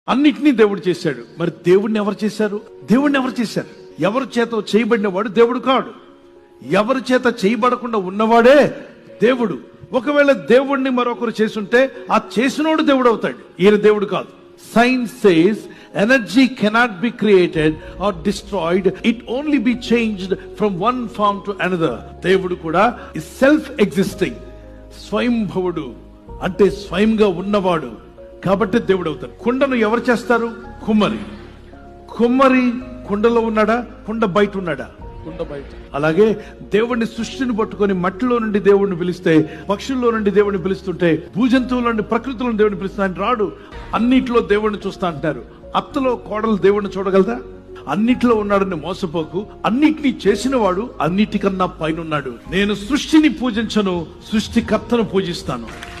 అన్నిటినీ దేవుడు చేశాడు. మరి దేవుడిని ఎవరు చేశారు? దేవుడిని ఎవరు చేశారు? ఎవరి చేత చేయబడిన వాడు దేవుడు కాడు. ఎవరి చేత చేయబడకుండా ఉన్నవాడే దేవుడు. ఒకవేళ దేవుడిని మరొకరు చేసుంటే ఆ చేసినోడు దేవుడు అవుతాడు. ఈయన దేవుడు కాదు. Science says energy cannot be created or destroyed, it only be changed from one form to another. దేవుడు కూడా is self existing, స్వయంభవుడు, అంటే స్వయంగా ఉన్నవాడు కాబట్టి దేవుడు అవుతాడు. కుండను ఎవరు చేస్తారు? కుమ్మరి. కుమ్మరి కుండలో ఉన్నాడా? కుండ బయట ఉన్నాడా? కుండ బయట. అలాగే దేవుడిని సృష్టిని పట్టుకొని మట్టిలో నుండి దేవుడిని పిలిస్తే, పక్షుల్లో నుండి దేవుడిని పిలుస్తుంటే, భూజంతువుల నుండి ప్రకృతిలో దేవుడిని పిలుస్తా అని రాడు. అన్నిట్లో దేవుడిని చూస్తా అంటారు. అత్తలో కోడలు దేవుడిని చూడగలదా? అన్నిట్లో ఉన్నాడని మోసపోకు. అన్నిటినీ చేసిన వాడు అన్నిటికన్నా పైన ఉన్నాడు. నేను సృష్టిని పూజించను, సృష్టికర్తను పూజిస్తాను.